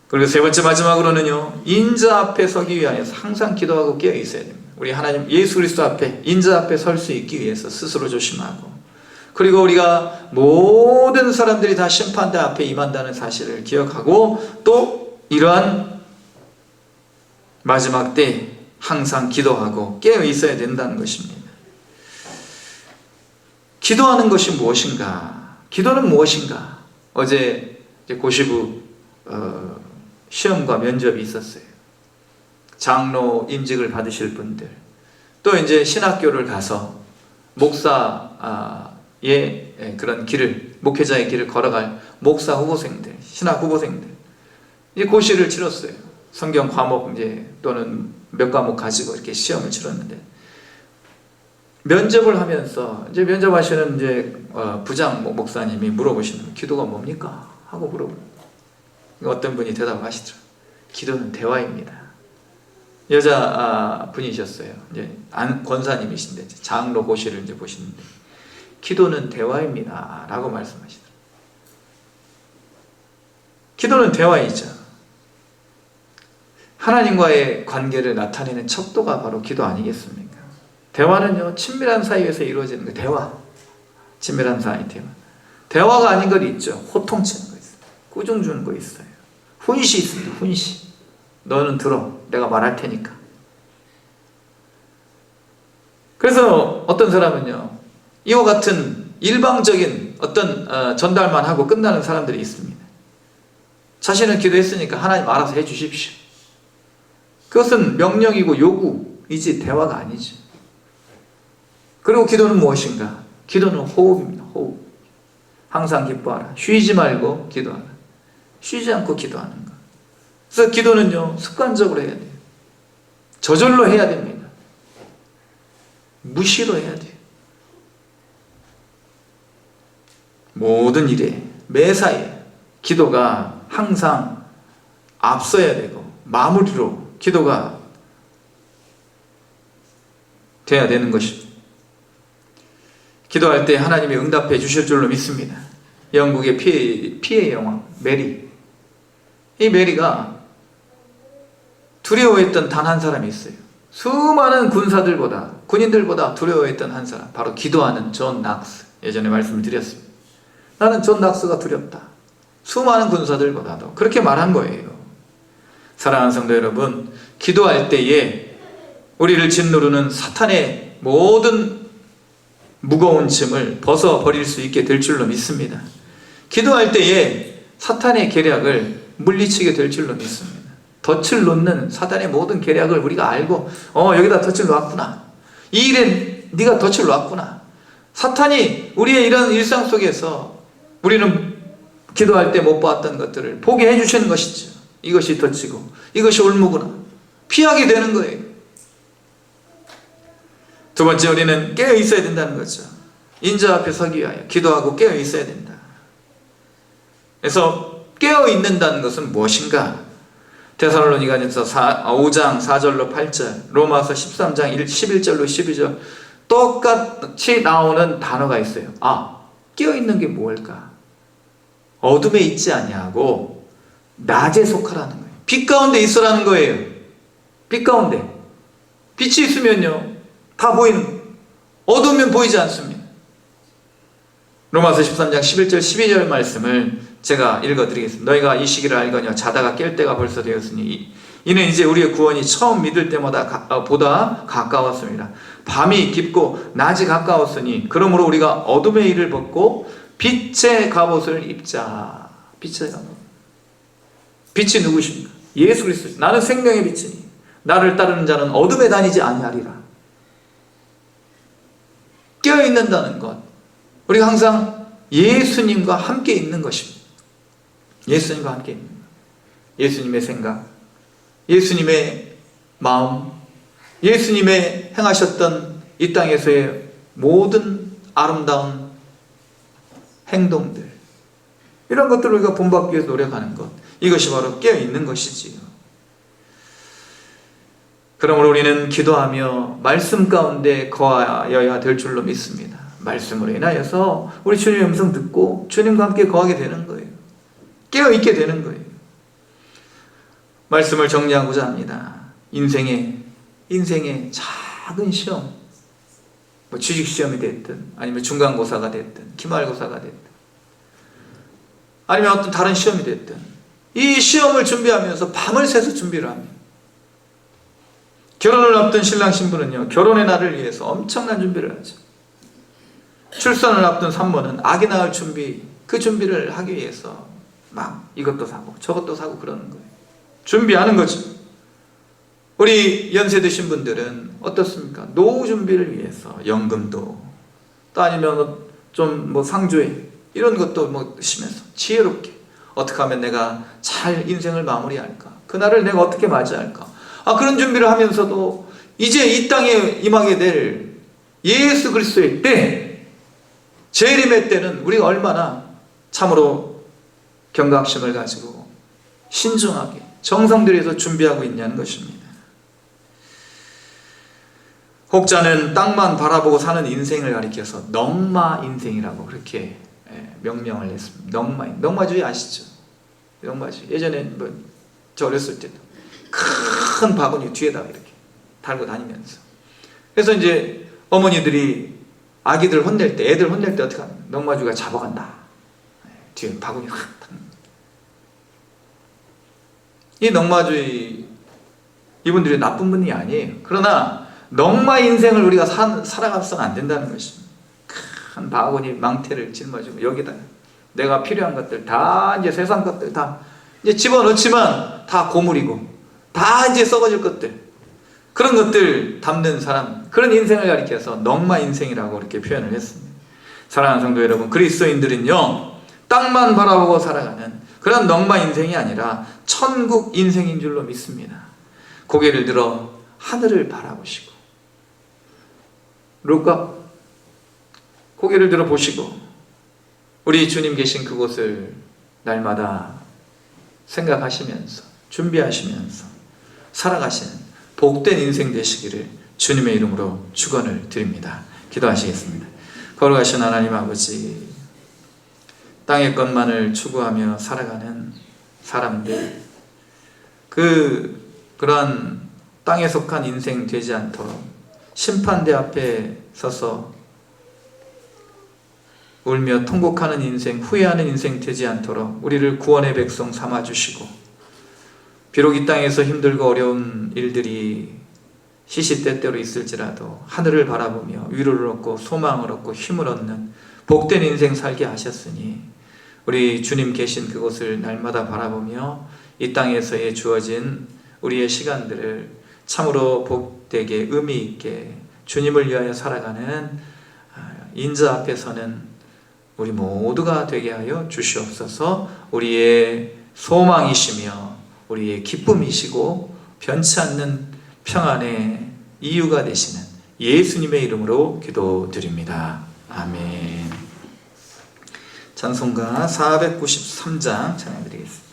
그리고 세 번째 마지막으로는요, 인자 앞에 서기 위하여 항상 기도하고 깨어 있어야 됩니다. 우리 하나님 예수 그리스도 앞에, 인자 앞에 설 수 있기 위해서 스스로 조심하고, 그리고 우리가 모든 사람들이 다 심판대 앞에 임한다는 사실을 기억하고, 또 이러한 마지막 때 항상 기도하고 깨어 있어야 된다는 것입니다. 기도하는 것이 무엇인가? 기도는 무엇인가? 어제 고시부 시험과 면접이 있었어요. 장로 임직을 받으실 분들, 또 이제 신학교를 가서 목사의 그런 길을, 목회자의 길을 걸어갈 목사 후보생들, 신학 후보생들, 이제 고시를 치렀어요. 성경 과목 이제 또는 몇 과목 가지고 이렇게 시험을 치렀는데, 면접을 하면서 이제 면접하시는 이제 부장 목사님이 물어보시는, 기도가 뭡니까? 하고 물어보는. 어떤 분이 대답하시더라고요. 기도는 대화입니다. 여자 분이셨어요. 이제 권사님이신데 이제 장로 고시를 이제 보시는데, 기도는 대화입니다라고 말씀하시더라고요. 기도는 대화이죠. 하나님과의 관계를 나타내는 척도가 바로 기도 아니겠습니까? 대화는요, 친밀한 사이에서 이루어지는 거예요. 대화, 친밀한 사이 대화. 대화가 아닌 것 있죠. 호통치는 거 있어요. 꾸중 주는 거 있어요. 훈시 있습니다. 훈시. 너는 들어, 내가 말할 테니까. 그래서 어떤 사람은요, 이와 같은 일방적인 어떤 전달만 하고 끝나는 사람들이 있습니다. 자신은 기도했으니까 하나님 알아서 해 주십시오. 그것은 명령이고 요구이지 대화가 아니죠. 그리고 기도는 무엇인가? 기도는 호흡입니다. 호흡. 항상 기뻐하라. 쉬지 말고 기도하라. 쉬지 않고 기도하는 것. 그래서 기도는요, 습관적으로 해야 돼요. 저절로 해야 됩니다. 무시로 해야 돼요. 모든 일에, 매사에 기도가 항상 앞서야 되고 마무리로 기도가 돼야 되는 것입니다. 기도할 때 하나님이 응답해 주실 줄로 믿습니다. 영국의 피해 여왕 메리, 이 메리가 두려워했던 단 한 사람이 있어요. 수많은 군인들보다 두려워했던 한 사람, 바로 기도하는 존 낙스. 예전에 말씀을 드렸습니다. 나는 존 낙스가 두렵다. 수많은 군사들보다도 그렇게 말한 거예요. 사랑하는 성도 여러분, 기도할 때에 우리를 짓누르는 사탄의 모든 무거운 짐을 벗어버릴 수 있게 될 줄로 믿습니다. 기도할 때에 사탄의 계략을 물리치게 될 줄로 믿습니다. 덫을 놓는 사탄의 모든 계략을 우리가 알고, 여기다 덫을 놓았구나, 이 일에 네가 덫을 놓았구나. 사탄이 우리의 이런 일상 속에서 우리는 기도할 때 못 봤던 것들을 보게 해주시는 것이죠. 이것이 덫이고 이것이 올무구나, 피하게 되는 거예요. 두 번째, 우리는 깨어 있어야 된다는 거죠. 인자 앞에 서기 위하여 기도하고 깨어 있어야 된다. 그래서 깨어 있는다는 것은 무엇인가? 데살로니가전서 5장 4절로 8절, 로마서 13장 11절로 12절 똑같이 나오는 단어가 있어요. 깨어 있는 게 뭘까? 어둠에 있지 아니하고 낮에 속하라는 거예요. 빛 가운데 있으라는 거예요. 빛 가운데. 빛이 있으면요, 다 보이는 거예요. 어두우면 보이지 않습니다. 로마서 13장 11절 12절 말씀을 제가 읽어드리겠습니다. 너희가 이 시기를 알거니와 자다가 깰 때가 벌써 되었으니 이는 이제 우리의 구원이 처음 믿을 때마다 보다 가까웠습니다. 밤이 깊고 낮이 가까웠으니 그러므로 우리가 어둠의 일을 벗고 빛의 갑옷을 입자. 빛의 갑옷. 빛이 누구십니까? 예수 그리스도. 나는 생명의 빛이니 나를 따르는 자는 어둠에 다니지 아니하리라. 깨어있는다는 것, 우리가 항상 예수님과 함께 있는 것입니다. 예수님과 함께 있는 것. 예수님의 생각, 예수님의 마음, 예수님의 행하셨던 이 땅에서의 모든 아름다운 행동들, 이런 것들을 우리가 본받기 위해서 노력하는 것, 이것이 바로 깨어있는 것이지요. 그러므로 우리는 기도하며 말씀 가운데 거하여야 될 줄로 믿습니다. 말씀으로 인하여서 우리 주님의 음성 듣고 주님과 함께 거하게 되는 거예요. 깨어있게 되는 거예요. 말씀을 정리하고자 합니다. 인생의 작은 시험, 취직시험이 됐든 아니면 중간고사가 됐든 기말고사가 됐든 아니면 어떤 다른 시험이 됐든 이 시험을 준비하면서 밤을 새서 준비를 합니다. 결혼을 앞둔 신랑 신부는요, 결혼의 날을 위해서 엄청난 준비를 하죠. 출산을 앞둔 산모는 아기 낳을 준비, 그 준비를 하기 위해서 막 이것도 사고 저것도 사고 그러는 거예요. 준비하는 거죠. 우리 연세 드신 분들은 어떻습니까? 노후 준비를 위해서 연금도, 또 아니면 좀 상조회 이런 것도 심해서 지혜롭게 어떻게 하면 내가 잘 인생을 마무리할까, 그날을 내가 어떻게 맞이할까, 그런 준비를 하면서도 이제 이 땅에 임하게 될 예수 그리스도의 때, 재림의 때는 우리가 얼마나 참으로 경각심을 가지고 신중하게 정성 들여서 준비하고 있냐는 것입니다. 혹자는 땅만 바라보고 사는 인생을 가리켜서 넝마 인생이라고 그렇게 명명을 했습니다. 넝마주의 아시죠? 넝마주의. 예전에 저 어렸을 때도 큰 바구니 뒤에다가 이렇게 달고 다니면서, 그래서 이제 어머니들이 아기들 혼낼 때, 애들 혼낼 때 어떻게 하냐, 넝마주가 잡아간다. 뒤에 바구니 확. 이 넝마주의, 이분들이 나쁜 분이 아니에요. 그러나 넝마 인생을 우리가 살아가서는 안 된다는 것입니다. 큰 바구니 망태를 짊어지고 여기다 내가 필요한 것들 다, 이제 세상 것들 다 이제 집어넣지만 다 고물이고 다 이제 썩어질 것들, 그런 것들 담는 사람, 그런 인생을 가리켜서 넝마 인생이라고 이렇게 표현을 했습니다. 사랑하는 성도 여러분, 그리스도인들은요 땅만 바라보고 살아가는 그런 넉마 인생이 아니라 천국 인생인 줄로 믿습니다. 고개를 들어 하늘을 바라보시고, 루카 고개를 들어 보시고 우리 주님 계신 그곳을 날마다 생각하시면서 준비하시면서 살아가시는 복된 인생 되시기를 주님의 이름으로 축원을 드립니다. 기도하시겠습니다. 걸어가신 하나님 아버지, 땅의 것만을 추구하며 살아가는 사람들, 그러한 땅에 속한 인생 되지 않도록 심판대 앞에 서서 울며 통곡하는 인생, 후회하는 인생 되지 않도록 우리를 구원의 백성 삼아주시고, 비록 이 땅에서 힘들고 어려운 일들이 시시때때로 있을지라도 하늘을 바라보며 위로를 얻고 소망을 얻고 힘을 얻는 복된 인생 살게 하셨으니 우리 주님 계신 그곳을 날마다 바라보며 이 땅에서의 주어진 우리의 시간들을 참으로 복되게 의미 있게 주님을 위하여 살아가는 인자 앞에 서는 우리 모두가 되게 하여 주시옵소서. 우리의 소망이시며 우리의 기쁨이시고 변치 않는 평안의 이유가 되시는 예수님의 이름으로 기도드립니다. 아멘. 찬송가 493장 찬양드리겠습니다.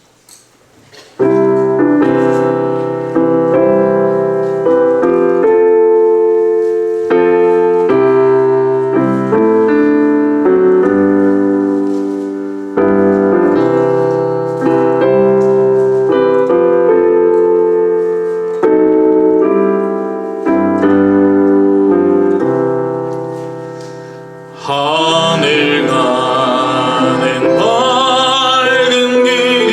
하늘 가는 밝은 길이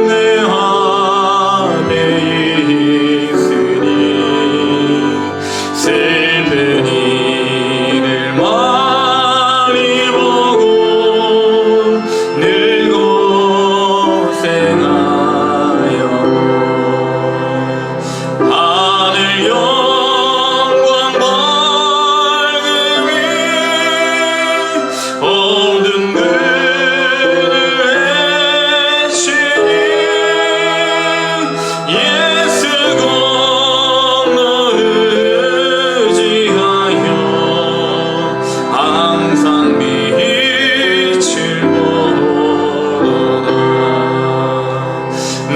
내 앞에 있으니 슬픈 이를 많이 보고 늘 고생하여 하늘 영광 어둠 그늘 해치니 예수 건너 의지하여 항상 빛을 보도다.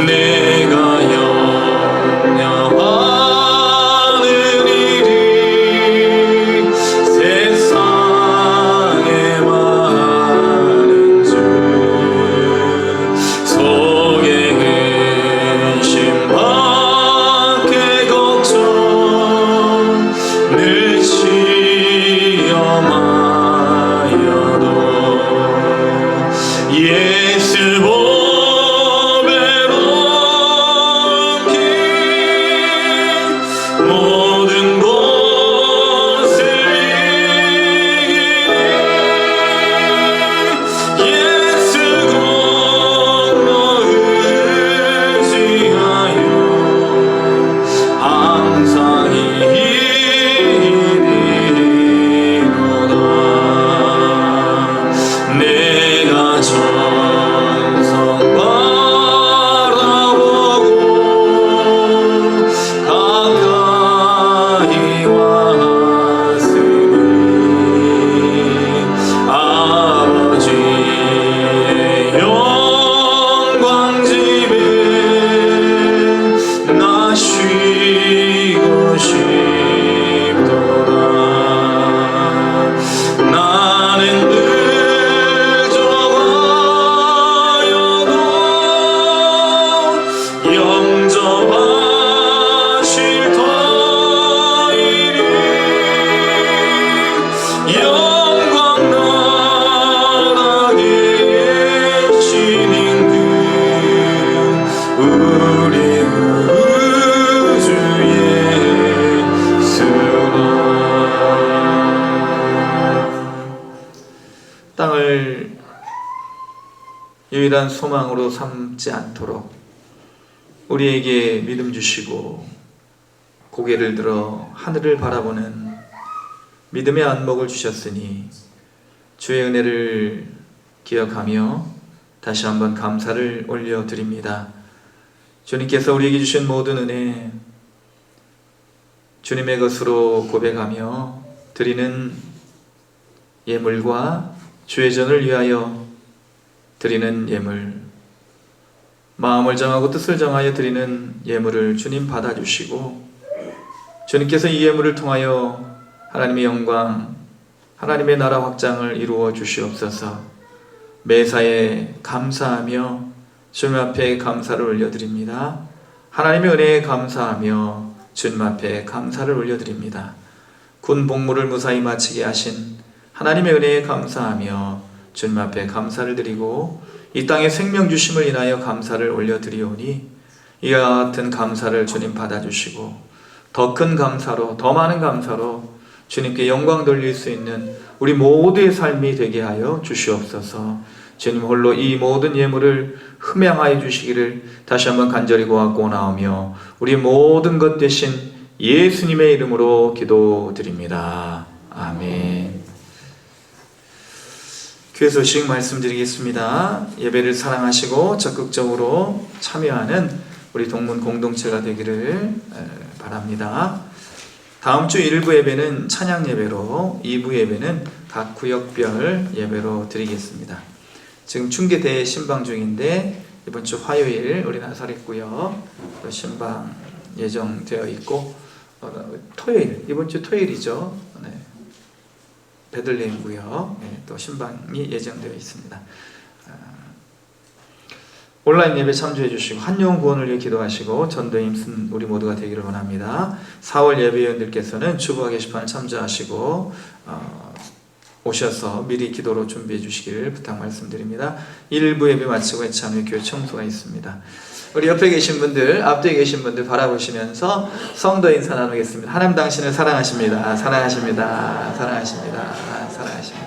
내가 염려하는 일이 세상에 많은 줄 속에 근심 밖에 걱정 늘 시험하여도 예수 보배로 긴 모든 것을 이기니 예수 건너 의지하여 항상 이기리로다. 내가 천성 바라보고 가까이 왔으니 아버지의 영광 집에 나 쉬고 싶도다. 나는 늦어가여도 영접하실 터이니 영광 나라에 계시는 그 우리 구주 예수라. 땅을 유일한 소망으로 삼지 않도록 우리에게 믿음 주시고 고개를 들어 하늘을 바라보는 믿음의 안목을 주셨으니 주의 은혜를 기억하며 다시 한번 감사를 올려드립니다. 주님께서 우리에게 주신 모든 은혜 주님의 것으로 고백하며 드리는 예물과 주의 전을 위하여 드리는 예물, 마음을 정하고 뜻을 정하여 드리는 예물을 주님 받아주시고 주님께서 이 예물을 통하여 하나님의 영광, 하나님의 나라 확장을 이루어 주시옵소서. 매사에 감사하며 주님 앞에 감사를 올려드립니다. 하나님의 은혜에 감사하며 주님 앞에 감사를 올려드립니다. 군 복무를 무사히 마치게 하신 하나님의 은혜에 감사하며 주님 앞에 감사를 드리고 이 땅에 생명 주심을 인하여 감사를 올려드리오니 이와 같은 감사를 주님 받아주시고 더 큰 감사로, 더 많은 감사로 주님께 영광 돌릴 수 있는 우리 모두의 삶이 되게 하여 주시옵소서. 주님 홀로 이 모든 예물을 흠양하여 주시기를 다시 한번 간절히 구하고 나오며 우리 모든 것 대신 예수님의 이름으로 기도드립니다. 아멘. 교회 소식 말씀드리겠습니다. 예배를 사랑하시고 적극적으로 참여하는 우리 동문 공동체가 되기를 바랍니다. 다음 주 1부 예배는 찬양 예배로, 2부 예배는 각 구역별 예배로 드리겠습니다. 지금 중계대 신방 중인데 이번 주 화요일 우리 나사렛구역 신방 예정되어 있고 토요일, 이번 주 토요일이죠. 네. 베들레헴 구역 또 신방이 예정되어 있습니다. 온라인 예배 참조해 주시고 한영혼 구원을 위해 기도하시고 전도에 힘쓴 우리 모두가 되기를 원합니다. 4월 예배위원들께서는 주보와 게시판을 참조하시고 오셔서 미리 기도로 준비해 주시기를 부탁 말씀드립니다. 1부 예배 마치고 해참 후에 교회 청소가 있습니다. 우리 옆에 계신 분들, 앞뒤에 계신 분들 바라보시면서 성도 인사 나누겠습니다. 하나님 당신을 사랑하십니다. 사랑하십니다. 사랑하십니다. 사랑하십니다.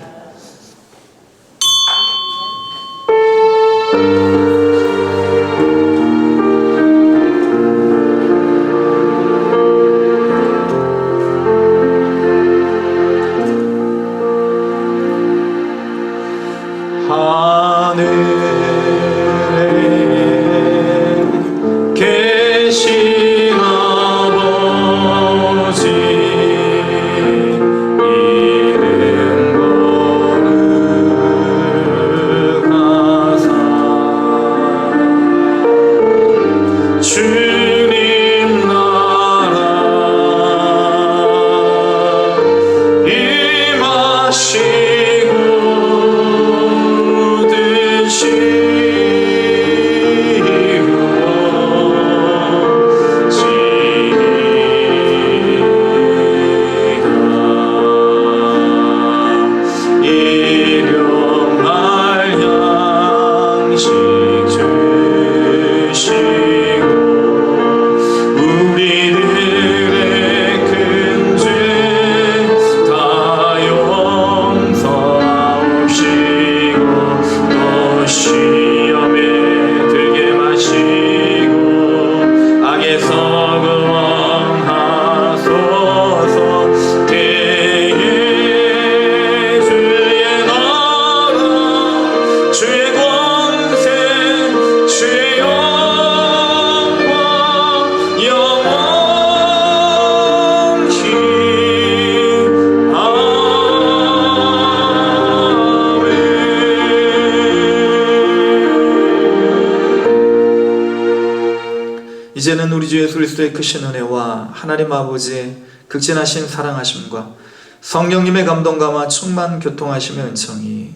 이제는 우리 주 예수 그리스도의 크신 은혜와 하나님 아버지의 극진하신 사랑하심과 성령님의 감동감화 충만 교통하심의 은총이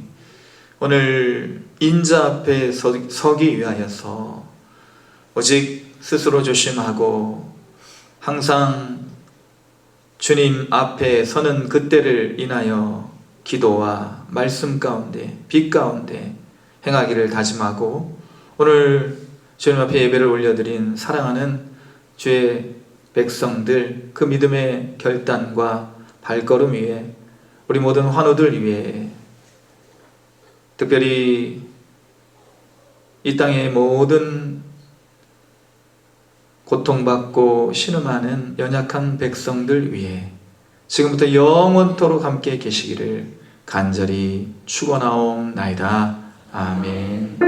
오늘 인자 앞에 서기 위하여서 오직 스스로 조심하고 항상 주님 앞에 서는 그때를 인하여 기도와 말씀 가운데 빛 가운데 행하기를 다짐하고 오늘 주님 앞에 예배를 올려드린 사랑하는 주의 백성들 그 믿음의 결단과 발걸음 위에 우리 모든 환우들 위에 특별히 이 땅의 모든 고통받고 신음하는 연약한 백성들 위에 지금부터 영원토록 함께 계시기를 간절히 축원하옵나이다. 아멘.